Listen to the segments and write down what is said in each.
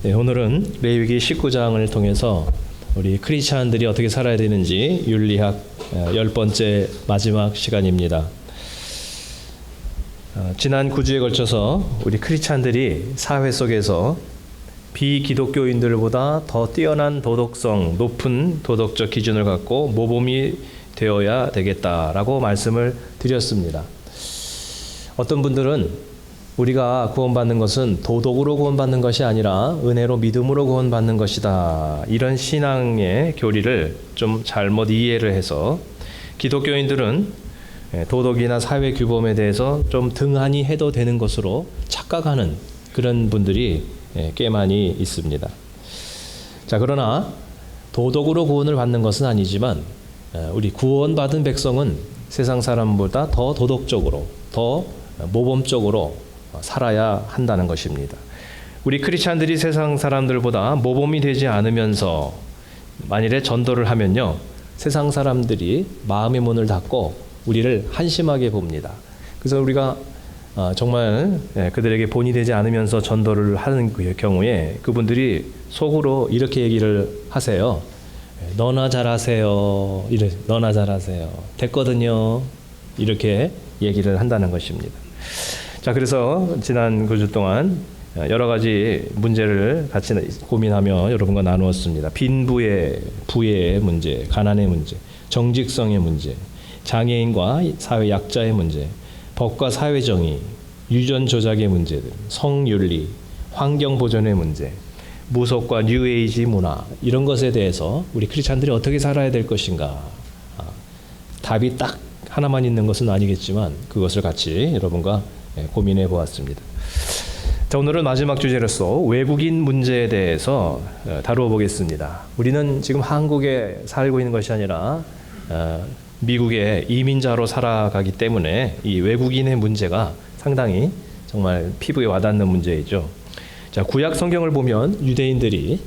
네, 오늘은 레위기 19장을 통해서 우리 크리스찬들이 어떻게 살아야 되는지 윤리학 10번째 마지막 시간입니다. 지난 9주에 걸쳐서 우리 크리스찬들이 사회 속에서 비기독교인들보다 더 뛰어난 도덕성, 높은 도덕적 기준을 갖고 모범이 되어야 되겠다라고 말씀을 드렸습니다. 어떤 분들은 우리가 구원받는 것은 도덕으로 구원받는 것이 아니라 은혜로 믿음으로 구원받는 것이다, 이런 신앙의 교리를 좀 잘못 이해를 해서 기독교인들은 도덕이나 사회 규범에 대해서 좀 등한히 해도 되는 것으로 착각하는 그런 분들이 꽤 많이 있습니다. 자, 그러나 도덕으로 구원을 받는 것은 아니지만 우리 구원받은 백성은 세상 사람보다 더 도덕적으로, 더 모범적으로 살아야 한다는 것입니다. 우리 크리스찬들이 세상 사람들보다 모범이 되지 않으면서 만일에 전도를 하면요, 세상 사람들이 마음의 문을 닫고 우리를 한심하게 봅니다. 그래서 우리가 정말 그들에게 본이 되지 않으면서 전도를 하는 경우에 그분들이 속으로 이렇게 얘기를 하세요. 너나 잘하세요. 너나 잘하세요. 됐거든요. 이렇게 얘기를 한다는 것입니다. 자, 그래서 지난 9주 동안 여러 가지 문제를 같이 고민하며 여러분과 나누었습니다. 빈부의 부의 문제, 가난의 문제, 정직성의 문제, 장애인과 사회 약자의 문제, 법과 사회 정의, 유전 조작의 문제들, 성윤리, 환경 보존의 문제, 무속과 뉴에이지 문화, 이런 것에 대해서 우리 크리스찬들이 어떻게 살아야 될 것인가. 답이 딱 하나만 있는 것은 아니겠지만 그것을 같이 여러분과 고민해 보았습니다. 자, 오늘은 마지막 주제로서 외국인 문제에 대해서 다루어 보겠습니다. 우리는 지금 한국에 살고 있는 것이 아니라 미국의 이민자로 살아가기 때문에 이 외국인의 문제가 상당히 정말 피부에 와닿는 문제이죠. 자, 구약 성경을 보면 유대인들이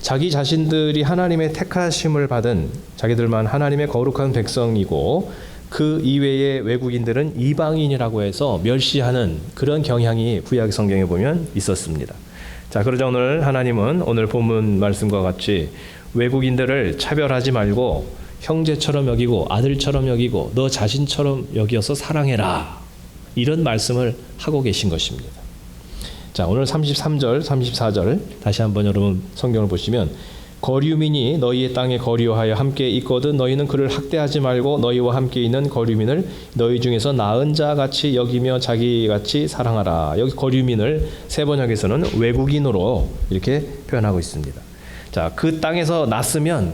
자기 자신들이 하나님의 택하심을 받은, 자기들만 하나님의 거룩한 백성이고 그 이외의 외국인들은 이방인이라고 해서 멸시하는 그런 경향이 구약 성경에 보면 있었습니다. 자, 그러자 오늘 하나님은 오늘 본문 말씀과 같이 외국인들을 차별하지 말고 형제처럼 여기고 아들처럼 여기고 너 자신처럼 여기어서 사랑해라, 이런 말씀을 하고 계신 것입니다. 자, 오늘 33절, 34절 다시 한번 여러분 성경을 보시면, 거류민이 너희의 땅에 거류하여 함께 있거든 너희는 그를 학대하지 말고 너희와 함께 있는 거류민을 너희 중에서 나은 자 같이 여기며 자기같이 사랑하라. 여기 거류민을 세 번역에서는 외국인으로 이렇게 표현하고 있습니다. 자, 그 땅에서 났으면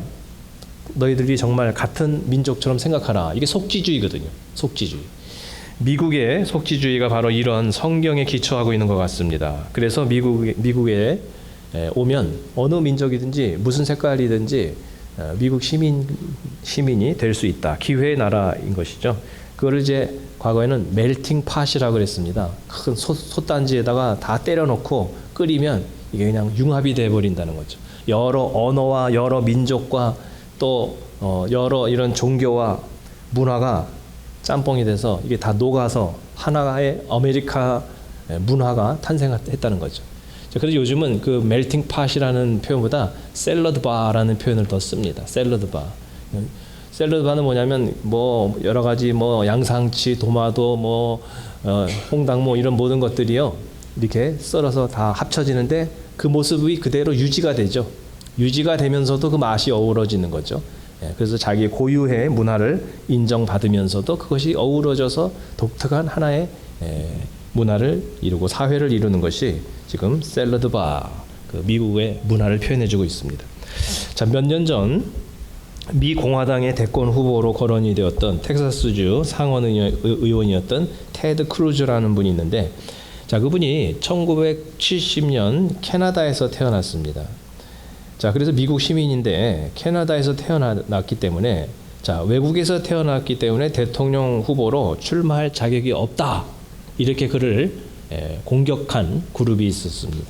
너희들이 정말 같은 민족처럼 생각하라. 이게 속지주의거든요. 속지주의. 미국의 속지주의가 바로 이런 성경에 기초하고 있는 것 같습니다. 그래서 미국에 오면 어느 민족이든지 무슨 색깔이든지 미국 시민이 될 수 있다. 기회의 나라인 것이죠. 그걸 이제 과거에는 멜팅 팟이라고 그랬습니다. 큰 솥단지에다가 다 때려놓고 끓이면 이게 그냥 융합이 돼버린다는 거죠. 여러 언어와 여러 민족과 또 여러 이런 종교와 문화가 짬뽕이 돼서 이게 다 녹아서 하나의 아메리카 문화가 탄생했다는 거죠. 그래서 요즘은 그 멜팅 팟이라는 표현보다 샐러드 바라는 표현을 더 씁니다. 샐러드 바. 샐러드 바는 뭐냐면 뭐 여러 가지 뭐 양상치, 도마도, 뭐 홍당, 이런 모든 것들이요 이렇게 썰어서 다 합쳐지는데 그 모습이 그대로 유지가 되죠. 유지가 되면서도 그 맛이 어우러지는 거죠. 그래서 자기 고유의 문화를 인정받으면서도 그것이 어우러져서 독특한 하나의 문화를 이루고 사회를 이루는 것이 지금 샐러드 바, 그 미국의 문화를 표현해주고 있습니다. 자, 몇 년 전 미 공화당의 대권 후보로 거론이 되었던 텍사스주 상원 의원이었던 테드 크루즈라는 분이 있는데, 자, 그분이 1970년 캐나다에서 태어났습니다. 자, 그래서 미국 시민인데 캐나다에서 태어났기 때문에, 자, 외국에서 태어났기 때문에 대통령 후보로 출마할 자격이 없다, 이렇게 그를 공격한 그룹이 있었습니다.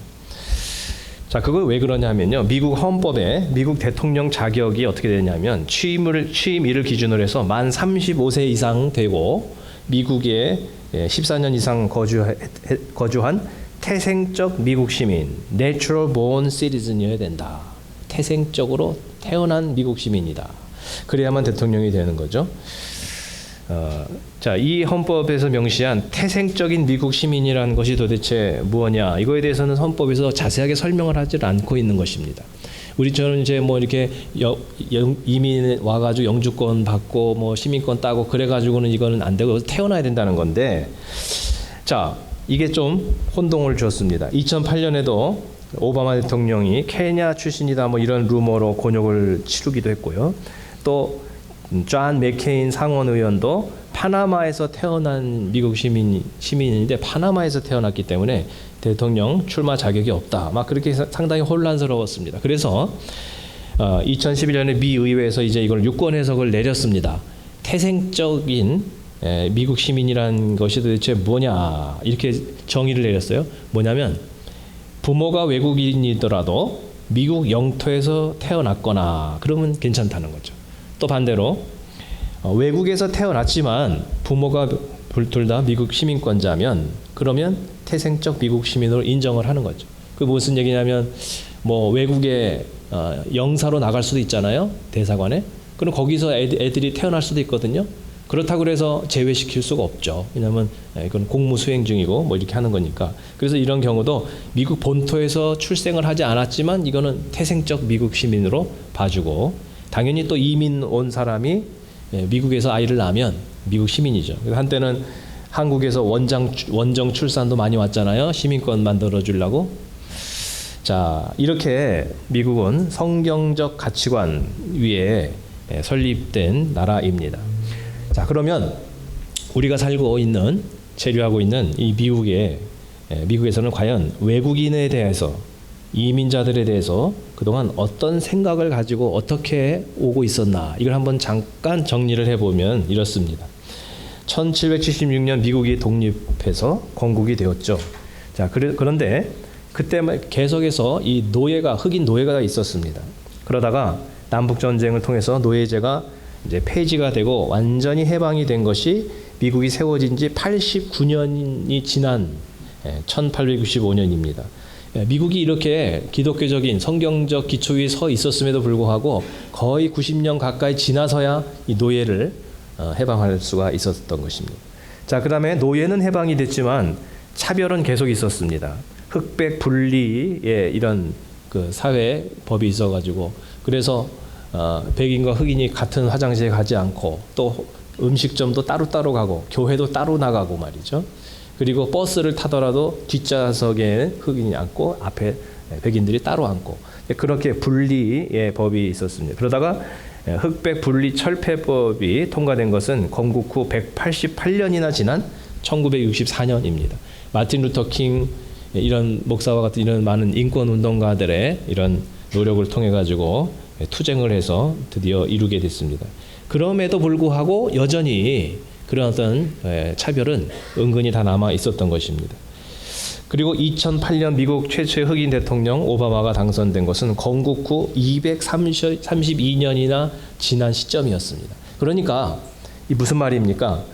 자, 그걸 왜 그러냐면요, 미국 헌법에 미국 대통령 자격이 어떻게 되냐면 취임일을 기준으로 해서 만 35세 이상 되고 미국에 14년 이상 거주한 태생적 미국 시민, natural born citizen이어야 된다. 태생적으로 태어난 미국 시민이다. 그래야만 대통령이 되는 거죠. 자, 이 헌법에서 명시한 태생적인 미국 시민이라는 것이 도대체 무엇냐? 이거에 대해서는 헌법에서 자세하게 설명을 하지 않고 있는 것입니다. 우리처럼 이제 뭐 이렇게 이민 와가지고 영주권 받고 뭐 시민권 따고 그래가지고는 이거는 안 되고 태어나야 된다는 건데, 자, 이게 좀 혼동을 줬습니다. 2008년에도 오바마 대통령이 케냐 출신이다 뭐 이런 루머로 곤욕을 치르기도 했고요. 또 존 맥케인 상원 의원도 파나마에서 태어난 미국 시민인데 파나마에서 태어났기 때문에 대통령 출마 자격이 없다. 막 그렇게 상당히 혼란스러웠습니다. 그래서 2011년에 미 의회에서 이제 이걸 유권 해석을 내렸습니다. 태생적인 미국 시민이라는 것이 도대체 뭐냐 이렇게 정의를 내렸어요. 뭐냐면 부모가 외국인이더라도 미국 영토에서 태어났거나 그러면 괜찮다는 거죠. 또 반대로 외국에서 태어났지만 부모가 둘 다 미국 시민권자면 그러면 태생적 미국 시민으로 인정을 하는 거죠. 그 무슨 얘기냐면 뭐 외국에 영사로 나갈 수도 있잖아요. 대사관에. 그럼 거기서 애들이 태어날 수도 있거든요. 그렇다고 해서 제외시킬 수가 없죠. 왜냐하면 이건 공무 수행 중이고 뭐 이렇게 하는 거니까. 그래서 이런 경우도 미국 본토에서 출생을 하지 않았지만 이거는 태생적 미국 시민으로 봐주고, 당연히 또 이민 온 사람이 미국에서 아이를 낳으면 미국 시민이죠. 한때는 한국에서 원정 출산도 많이 왔잖아요. 시민권 만들어 주려고. 자, 이렇게 미국은 성경적 가치관 위에 설립된 나라입니다. 자, 그러면 우리가 살고 있는, 체류하고 있는 이 미국에서는 과연 외국인에 대해서, 이민자들에 대해서 그동안 어떤 생각을 가지고 어떻게 오고 있었나, 이걸 한번 잠깐 정리를 해보면 이렇습니다. 1776년 미국이 독립해서 건국이 되었죠. 자, 그런데 그때 계속해서 이 노예가, 흑인 노예가 있었습니다. 그러다가 남북전쟁을 통해서 노예제가 이제 폐지가 되고 완전히 해방이 된 것이 미국이 세워진 지 89년이 지난 1865년입니다. 미국이 이렇게 기독교적인 성경적 기초 위에 서 있었음에도 불구하고 거의 90년 가까이 지나서야 이 노예를 해방할 수가 있었던 것입니다. 자, 그다음에 노예는 해방이 됐지만 차별은 계속 있었습니다. 흑백 분리의 이런 그 사회 법이 있어가지고, 그래서 백인과 흑인이 같은 화장실에 가지 않고, 또 음식점도 따로따로 가고 교회도 따로 나가고 말이죠. 그리고 버스를 타더라도 뒷좌석에 흑인이 앉고 앞에 백인들이 따로 앉고, 그렇게 분리의 법이 있었습니다. 그러다가 흑백 분리 철폐법이 통과된 것은 건국 후 188년이나 지난 1964년입니다. 마틴 루터 킹 이런 목사와 같은 이런 많은 인권 운동가들의 이런 노력을 통해 가지고 투쟁을 해서 드디어 이루게 됐습니다. 그럼에도 불구하고 여전히 그런 어떤 차별은 은근히 다 남아 있었던 것입니다. 그리고 2008년 미국 최초의 흑인 대통령 오바마가 당선된 것은 건국 후 232년이나 지난 시점이었습니다. 그러니까 이 무슨 말입니까?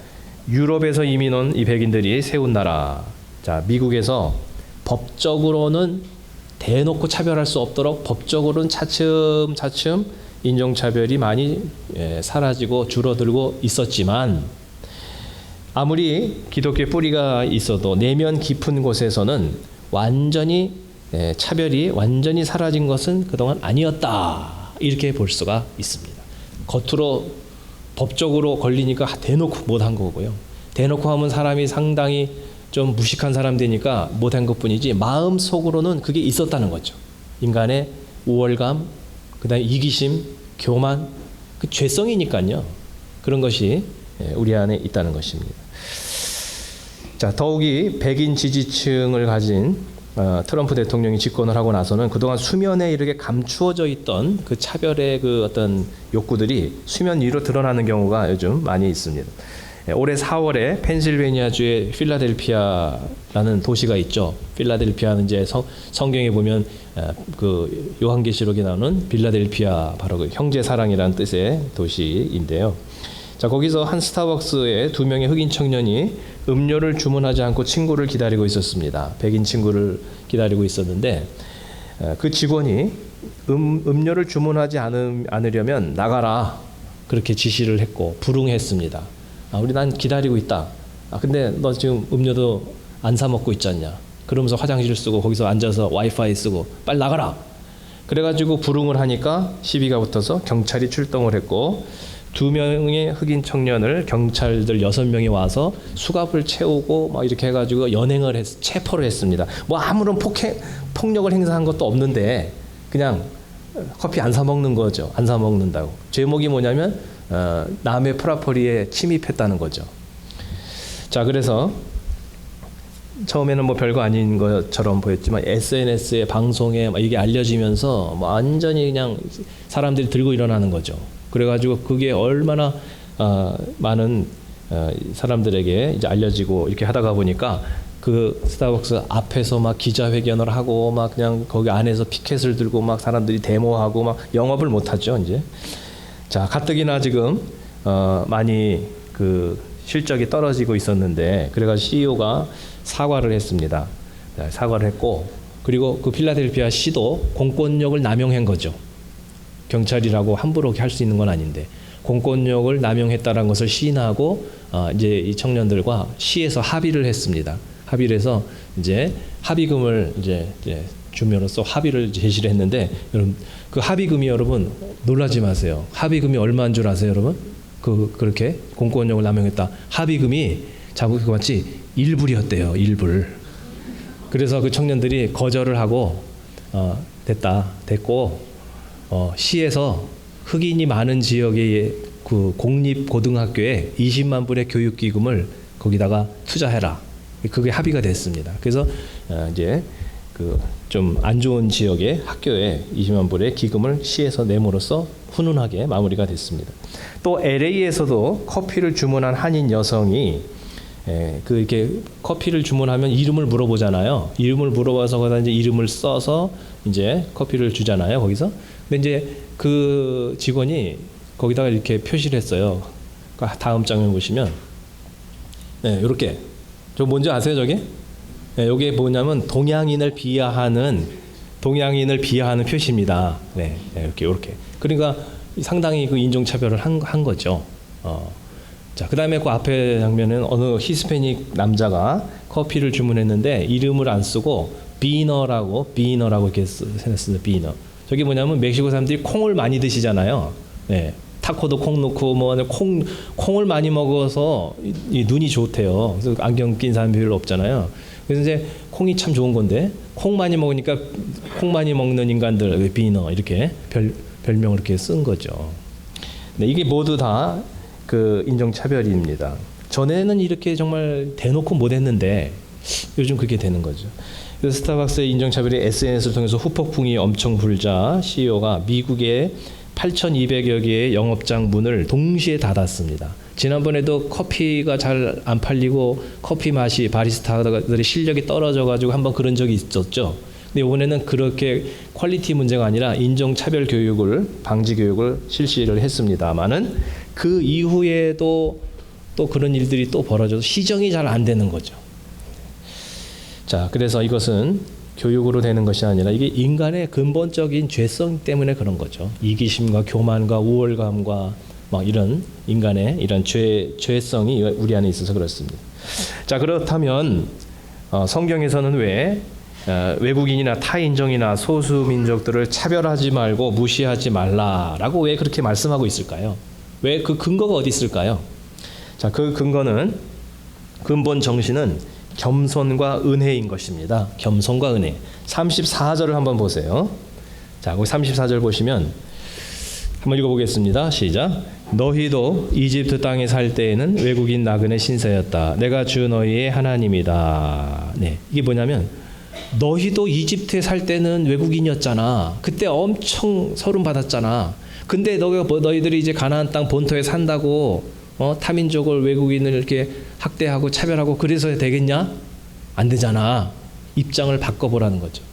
유럽에서 이민 온 이 백인들이 세운 나라. 자, 미국에서 법적으로는 대놓고 차별할 수 없도록 법적으로는 차츰차츰 인종차별이 많이 사라지고 줄어들고 있었지만, 아무리 기독교 뿌리가 있어도 내면 깊은 곳에서는 완전히 차별이 완전히 사라진 것은 그동안 아니었다, 이렇게 볼 수가 있습니다. 겉으로 법적으로 걸리니까 대놓고 못한 거고요. 대놓고 하면 사람이 상당히 좀 무식한 사람 되니까 못한 것뿐이지 마음속으로는 그게 있었다는 거죠. 인간의 우월감, 그다음에 이기심, 교만, 그 죄성이니까요. 그런 것이 우리 안에 있다는 것입니다. 자, 더욱이 백인 지지층을 가진 트럼프 대통령이 집권을 하고 나서는 그동안 수면에 이렇게 감추어져 있던 그 차별의 그 어떤 욕구들이 수면 위로 드러나는 경우가 요즘 많이 있습니다. 올해 4월에 펜실베니아주의 필라델피아라는 도시가 있죠. 필라델피아는 이제 성경에 보면 그 요한계시록에 나오는 필라델피아, 바로 그 형제 사랑이라는 뜻의 도시인데요. 자, 거기서 한 스타벅스에 2명의 흑인 청년이 음료를 주문하지 않고 친구를 기다리고 있었습니다. 백인 친구를 기다리고 있었는데 그 직원이 음료를 주문하지 않으려면 나가라 그렇게 지시를 했고 불응했습니다. 우리 난 기다리고 있다. 근데 너 지금 음료도 안 사 먹고 있지 않냐. 그러면서 화장실 쓰고 거기서 앉아서 와이파이 쓰고 빨리 나가라. 그래가지고 불응을 하니까 시비가 붙어서 경찰이 출동을 했고 2명의 흑인 청년을 경찰들 6명이 와서 수갑을 채우고 막 이렇게 해가지고 연행을 체포를 했습니다. 뭐 아무런 폭력을 행사한 것도 없는데 그냥 커피 안 사 먹는 거죠. 안 사 먹는다고. 제목이 뭐냐면 남의 프라퍼리에 침입했다는 거죠. 자, 그래서 처음에는 뭐 별거 아닌 것처럼 보였지만 SNS에 방송에 이게 알려지면서 뭐 완전히 그냥 사람들이 들고 일어나는 거죠. 그래가지고 그게 얼마나 많은 사람들에게 이제 알려지고 이렇게 하다가 보니까 그 스타벅스 앞에서 막 기자회견을 하고 막 그냥 거기 안에서 피켓을 들고 막 사람들이 데모하고 막 영업을 못 하죠 이제. 자, 가뜩이나 지금 많이 그 실적이 떨어지고 있었는데 그래가지고 CEO가 사과를 했습니다. 사과를 했고 그리고 그 필라델피아 시도 공권력을 남용한 거죠. 경찰이라고 함부로 할 수 있는 건 아닌데 공권력을 남용했다는 것을 시인하고 이제 이 청년들과 시에서 합의를 했습니다. 합의를 해서 이제 합의금을 이제 주면으로써 합의를 제시를 했는데 여러분 그 합의금이 여러분 놀라지 마세요. 합의금이 얼마인 줄 아세요, 여러분? 그렇게 공권력을 남용했다. 합의금이 자국이 맞지 1불이었대요. 1불. 그래서 그 청년들이 거절을 하고 됐고 시에서 흑인이 많은 지역의 그 공립 고등학교에 20만 불의 교육 기금을 거기다가 투자해라. 그게 합의가 됐습니다. 그래서 이제 그 좀 안 좋은 지역의 학교에 20만 불의 기금을 시에서 내므로써 훈훈하게 마무리가 됐습니다. 또 LA에서도 커피를 주문한 한인 여성이 그 이렇게 커피를 주문하면 이름을 물어보잖아요. 이름을 물어봐서 거기다 이제 이름을 써서 이제 커피를 주잖아요. 거기서. 근데 이제 그 직원이 거기다가 이렇게 표시를 했어요. 다음 장면 보시면 이렇게 저 뭔지 아세요, 저게? 이게 뭐냐면 동양인을 비하하는 표시입니다. 이렇게. 그러니까 상당히 그 인종차별을 한 거죠. 자, 그다음에 그 앞에 장면은 어느 히스패닉 남자가 커피를 주문했는데 이름을 안 쓰고 비너라고 이렇게 써놨습니다. 비너. 저게 뭐냐면 멕시코 사람들이 콩을 많이 드시잖아요. 타코도 콩 넣고 뭐 콩을 많이 먹어서 이 눈이 좋대요. 그래서 안경 낀 사람이 별로 없잖아요. 그래서 이제 콩이 참 좋은 건데 콩 많이 먹으니까 콩 많이 먹는 인간들 비너 이렇게 별명을 이렇게 쓴 거죠. 이게 모두 다 그 인종차별입니다. 전에는 이렇게 정말 대놓고 못했는데 요즘 그렇게 되는 거죠. 그래서 스타벅스의 인종차별이 SNS를 통해서 후폭풍이 엄청 불자 CEO가 미국의 8,200여 개의 영업장 문을 동시에 닫았습니다. 지난번에도 커피가 잘 안 팔리고 커피 맛이 바리스타들의 실력이 떨어져가지고 한번 그런 적이 있었죠. 근데 이번에는 그렇게 퀄리티 문제가 아니라 인종차별 교육을 방지 교육을 실시를 했습니다만은 그 이후에도 또 그런 일들이 또 벌어져서 시정이 잘 안 되는 거죠. 자, 그래서 이것은 교육으로 되는 것이 아니라 이게 인간의 근본적인 죄성 때문에 그런 거죠. 이기심과 교만과 우월감과 막 이런 인간의 이런 죄성이 우리 안에 있어서 그렇습니다. 자, 그렇다면 성경에서는 왜 외국인이나 타인종이나 소수민족들을 차별하지 말고 무시하지 말라라고 왜 그렇게 말씀하고 있을까요? 왜 그 근거가 어디 있을까요? 자, 그 근거는 근본 정신은 겸손과 은혜인 것입니다. 겸손과 은혜. 34절을 한번 보세요. 자, 거기 34절 보시면 한번 읽어보겠습니다. 시작. 너희도 이집트 땅에 살 때에는 외국인 나그네 신세였다. 내가 주 너희의 하나님이다. 이게 뭐냐면 너희도 이집트에 살 때는 외국인이었잖아. 그때 엄청 서름 받았잖아. 근데 너희들이 이제 가나안 땅 본토에 산다고 타민족을 외국인을 이렇게 학대하고 차별하고 그래서 되겠냐? 안 되잖아. 입장을 바꿔보라는 거죠.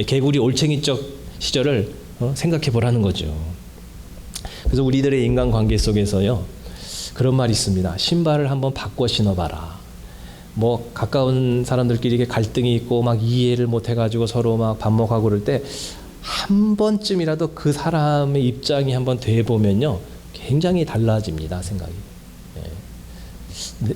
개구리 올챙이적 시절을 생각해 보라는 거죠. 그래서 우리들의 인간관계 속에서요, 그런 말이 있습니다. 신발을 한번 바꿔 신어봐라. 뭐 가까운 사람들끼리 이게 갈등이 있고 막 이해를 못 해가지고 서로 막 반목하고 그럴 때 한 번쯤이라도 그 사람의 입장이 한번 돼 보면요, 굉장히 달라집니다, 생각이.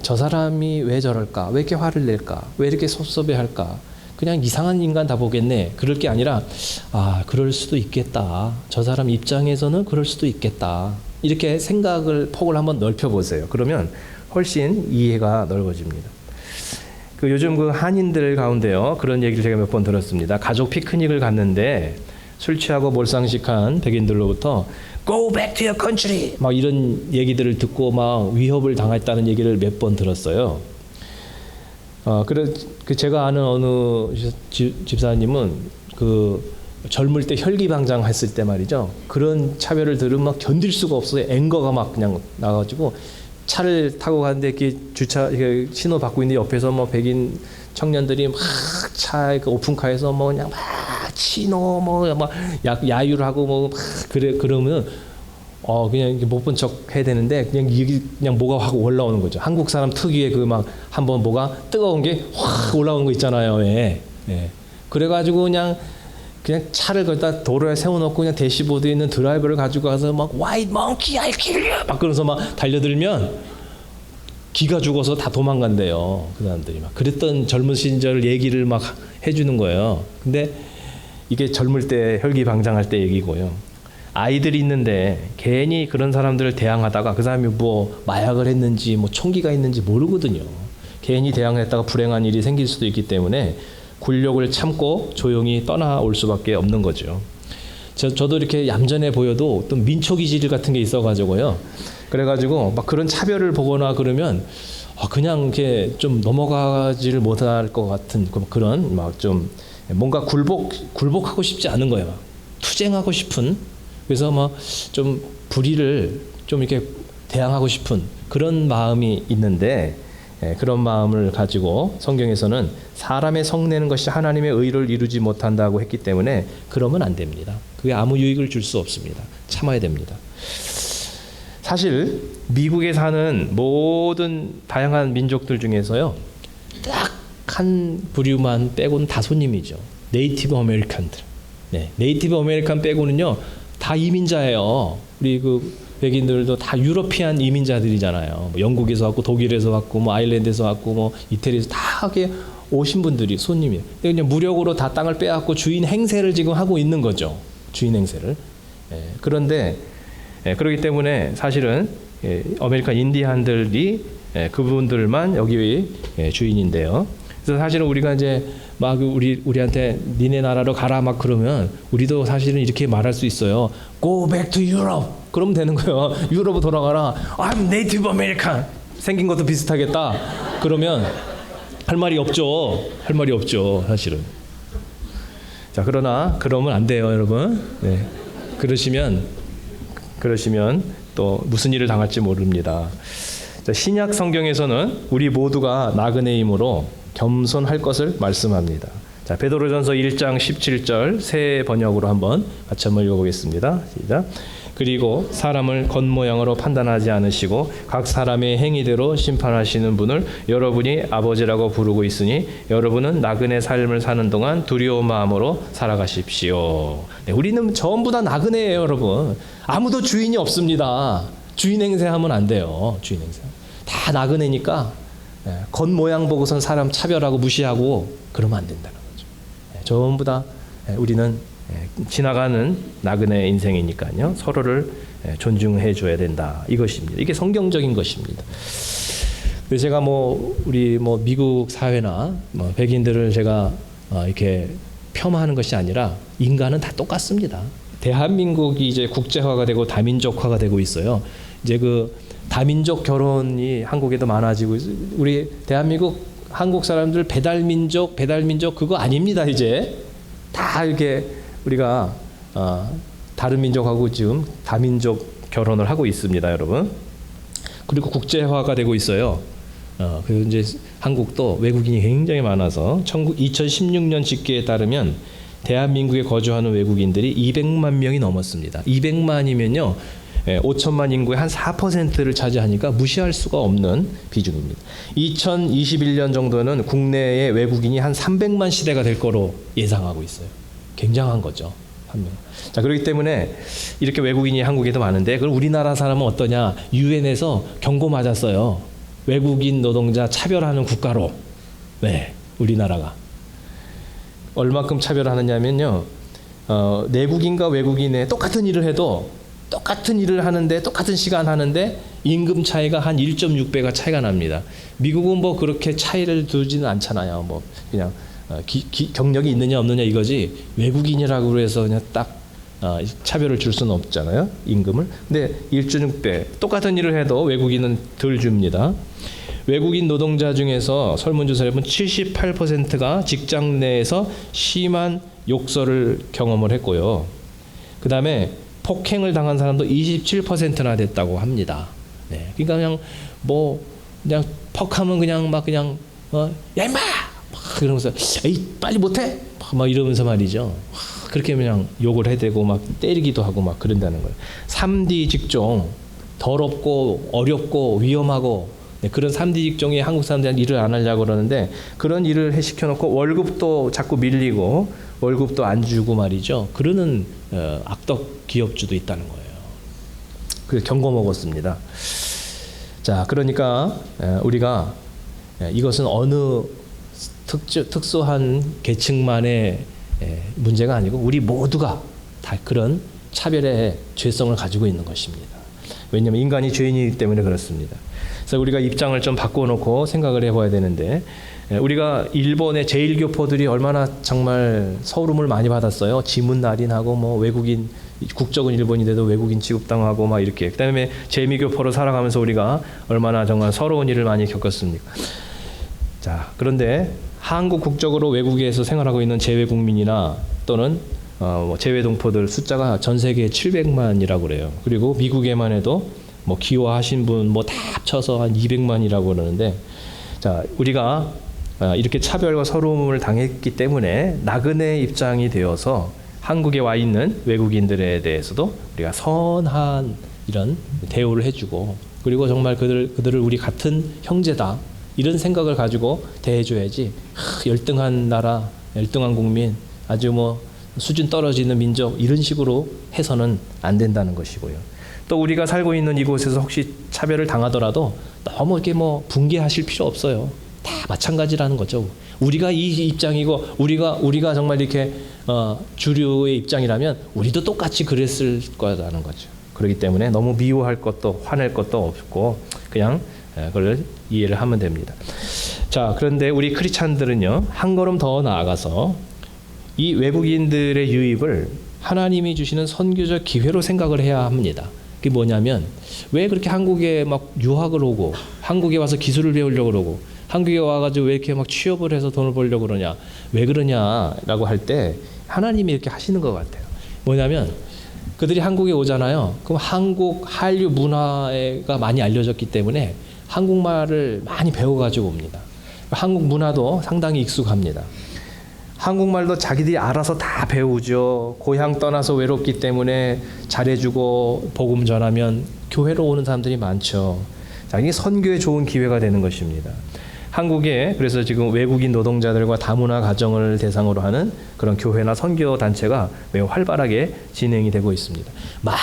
저 사람이 왜 저럴까? 왜 이렇게 화를 낼까? 왜 이렇게 섭섭해할까? 그냥 이상한 인간 다 보겠네. 그럴 게 아니라 그럴 수도 있겠다. 저 사람 입장에서는 그럴 수도 있겠다. 이렇게 생각을 폭을 한번 넓혀보세요. 그러면 훨씬 이해가 넓어집니다. 요즘 한인들 가운데요, 그런 얘기를 제가 몇 번 들었습니다. 가족 피크닉을 갔는데 술 취하고 몰상식한 백인들로부터 Go back to your country! 막 이런 얘기들을 듣고 막 위협을 당했다는 얘기를 몇 번 들었어요. 제가 아는 어느 집사님은 젊을 때 혈기방장 했을 때 말이죠. 그런 차별을 들으면 막 견딜 수가 없어요. 앵거가 막 그냥 나가지고 차를 타고 가는데 이렇게 신호 받고 있는데 옆에서 뭐 백인 청년들이 막 차 오픈카에서 뭐 그냥 막 신호 막 야유를 하고 뭐 막 그러면 그냥 못 본 척 해야 되는데 그냥 뭐가 확 올라오는 거죠. 한국 사람 특유의 막 한번 뭐가 뜨거운 게 확 올라오는 거 있잖아요. 예. 그래가지고 그냥 차를 거기다 도로에 세워놓고 그냥 대시보드에 있는 드라이버를 가지고 가서 막 White monkey, I'll kill you! 막 그러면서 막 달려들면 기가 죽어서 다 도망간대요. 그 사람들이 막 그랬던 젊은 시절 얘기를 막 해주는 거예요. 근데 이게 젊을 때 혈기방장할 때 얘기고요. 아이들이 있는데 괜히 그런 사람들을 대항하다가 그 사람이 뭐 마약을 했는지 뭐 총기가 있는지 모르거든요. 괜히 대항했다가 불행한 일이 생길 수도 있기 때문에 굴욕을 참고 조용히 떠나올 수밖에 없는 거죠. 저도 이렇게 얌전해 보여도 또 민초기질 같은 게 있어가지고요. 그래가지고 막 그런 차별을 보거나 그러면 그냥 이렇게 좀 넘어가지를 못할 것 같은 그런 막 좀 뭔가 굴복하고 싶지 않은 거예요. 막 투쟁하고 싶은, 그래서 막 좀 불의를 좀 이렇게 대항하고 싶은 그런 마음이 있는데, 그런 마음을 가지고 성경에서는 사람의 성내는 것이 하나님의 의를 이루지 못한다고 했기 때문에 그러면 안 됩니다. 그게 아무 유익을 줄 수 없습니다. 참아야 됩니다. 사실 미국에 사는 모든 다양한 민족들 중에서요, 딱 한 부류만 빼고는 다 손님이죠. 네이티브 아메리칸들. 네이티브 아메리칸 빼고는요 다 이민자예요. 우리 백인들도 다 유러피안 이민자들이잖아요. 뭐 영국에서 왔고 독일에서 왔고 뭐 아일랜드에서 왔고 뭐 이태리에서 다 오신 분들이 손님이에요. 근데 그냥 무력으로 다 땅을 빼앗고 주인 행세를 지금 하고 있는 거죠. 주인 행세를. 그런데 그렇기 때문에 사실은 아메리칸 인디안들이 그분들만 여기 주인인데요. 그래서 사실은 우리가 이제 막 우리한테 니네 나라로 가라 막 그러면 우리도 사실은 이렇게 말할 수 있어요. Go back to Europe. 그러면 되는 거예요. 유럽으로 돌아가라. I'm Native American. 생긴 것도 비슷하겠다. 그러면 할 말이 없죠. 할 말이 없죠. 사실은. 자, 그러나 그러면 안 돼요, 여러분. 그러시면 또 무슨 일을 당할지 모릅니다. 자, 신약 성경에서는 우리 모두가 나그네임으로 겸손할 것을 말씀합니다. 자, 베드로전서 1장 17절 새 번역으로 한번 같이 한번 읽어보겠습니다. 시작. 그리고 사람을 겉모양으로 판단하지 않으시고 각 사람의 행위대로 심판하시는 분을 여러분이 아버지라고 부르고 있으니 여러분은 나그네 삶을 사는 동안 두려운 마음으로 살아가십시오. 우리는 전부 다 나그네예요, 여러분. 아무도 주인이 없습니다. 주인 행세하면 안 돼요. 주인 행세. 다 나그네니까 겉모양 보고선 사람 차별하고 무시하고 그러면 안 된다는 거죠. 전부 다 우리는 지나가는 나그네 인생이니까요. 서로를 존중해 줘야 된다. 이것입니다. 이게 성경적인 것입니다. 그래서 제가 우리 미국 사회나 백인들을 제가 이렇게 폄하하는 것이 아니라 인간은 다 똑같습니다. 대한민국이 이제 국제화가 되고 다민족화가 되고 있어요. 이제 다민족 결혼이 한국에도 많아지고 우리 대한민국 한국 사람들 배달민족 그거 아닙니다. 이제 다 이렇게 우리가 다른 민족하고 지금 다민족 결혼을 하고 있습니다, 여러분. 그리고 국제화가 되고 있어요. 그리고 이제 한국도 외국인이 굉장히 많아서 2016년 집계에 따르면 대한민국에 거주하는 외국인들이 200만 명이 넘었습니다. 200만이면요. 5천만 인구의 한 4%를 차지하니까 무시할 수가 없는 비중입니다. 2021년 정도는 국내의 외국인이 한 300만 시대가 될 거로 예상하고 있어요. 굉장한 거죠. 자, 그렇기 때문에 이렇게 외국인이 한국에도 많은데 그럼 우리나라 사람은 어떠냐? 유엔에서 경고 맞았어요. 외국인 노동자 차별하는 국가로. 네, 우리나라가. 얼마큼 차별하느냐면요. 내국인과 외국인의 똑같은 일을 해도 똑같은 일을 하는데 똑같은 시간 하는데 임금 차이가 한 1.6배가 차이가 납니다. 미국은 뭐 그렇게 차이를 두지는 않잖아요. 뭐 그냥 경력이 있느냐 없느냐 이거지 외국인이라고 해서 그냥 딱 차별을 줄 수는 없잖아요. 임금을. 근데 1.6배 똑같은 일을 해도 외국인은 덜 줍니다. 외국인 노동자 중에서 설문조사를 해보면 78%가 직장 내에서 심한 욕설을 경험을 했고요. 그 다음에 폭행을 당한 사람도 27%나 됐다고 합니다. 네. 그러니까 그냥 뭐 그냥 퍽하면 그냥 막 그냥 야 임마 막 이러면서 에이 빨리 못해 막 이러면서 말이죠. 그렇게 그냥 욕을 해대고 막 때리기도 하고 막 그런다는 거예요. 3D 직종 더럽고 어렵고 위험하고 네, 그런 3D 직종에 한국 사람들은 일을 안 하려고 그러는데 그런 일을 시켜놓고 월급도 자꾸 밀리고 월급도 안 주고 말이죠. 그러는 악덕 기업주도 있다는 거예요. 그래서 경고 먹었습니다. 자, 그러니까 우리가 이것은 어느 특수한 계층만의 문제가 아니고 우리 모두가 다 그런 차별의 죄성을 가지고 있는 것입니다. 왜냐하면 인간이 죄인이기 때문에 그렇습니다. 그래서 우리가 입장을 좀 바꿔놓고 생각을 해봐야 되는데 우리가 일본의 제1교포들이 얼마나 정말 서울음을 많이 받았어요. 지문 날인하고 뭐 외국인 국적은 일본인데도 외국인 취급당하고 막 이렇게. 그다음에 재미교포로 살아가면서 우리가 얼마나 정말 서러운 일을 많이 겪었습니까? 자, 그런데 한국 국적으로 외국에서 생활하고 있는 재외 국민이나 또는 재외 동포들 숫자가 전 세계에 700만이라고 그래요. 그리고 미국에만 해도 뭐 기여하신 분 뭐 다 합쳐서 한 200만이라고 그러는데, 자, 우리가 이렇게 차별과 서러움을 당했기 때문에 나그네 입장이 되어서 한국에 와 있는 외국인들에 대해서도 우리가 선한 이런 대우를 해주고, 그리고 정말 그들을 우리 같은 형제다 이런 생각을 가지고 대해줘야지. 열등한 나라, 열등한 국민, 아주 뭐 수준 떨어지는 민족 이런 식으로 해서는 안 된다는 것이고요. 또 우리가 살고 있는 이곳에서 혹시 차별을 당하더라도 너무 이렇게 뭐 분개하실 필요 없어요. 다 마찬가지라는 거죠. 우리가 이 입장이고 우리가 정말 이렇게 주류의 입장이라면 우리도 똑같이 그랬을 거라는 거죠. 그렇기 때문에 너무 미워할 것도 화낼 것도 없고 그냥 그걸 이해를 하면 됩니다. 자, 그런데 우리 크리스찬들은요, 한 걸음 더 나아가서 이 외국인들의 유입을 하나님이 주시는 선교적 기회로 생각을 해야 합니다. 그게 뭐냐면, 왜 그렇게 한국에 막 유학을 오고 한국에 와서 기술을 배우려고 그러고 한국에 와가지고 왜 이렇게 막 취업을 해서 돈을 벌려고 그러냐, 왜 그러냐라고 할 때 하나님이 이렇게 하시는 것 같아요. 뭐냐면 그들이 한국에 오잖아요. 그럼 한국 한류 문화가 많이 알려졌기 때문에 한국말을 많이 배워가지고 옵니다. 한국 문화도 상당히 익숙합니다. 한국말도 자기들이 알아서 다 배우죠. 고향 떠나서 외롭기 때문에 잘해주고 복음 전하면 교회로 오는 사람들이 많죠. 자, 이게 선교에 좋은 기회가 되는 것입니다. 한국에 그래서 지금 외국인 노동자들과 다문화 가정을 대상으로 하는 그런 교회나 선교 단체가 매우 활발하게 진행이 되고 있습니다. 막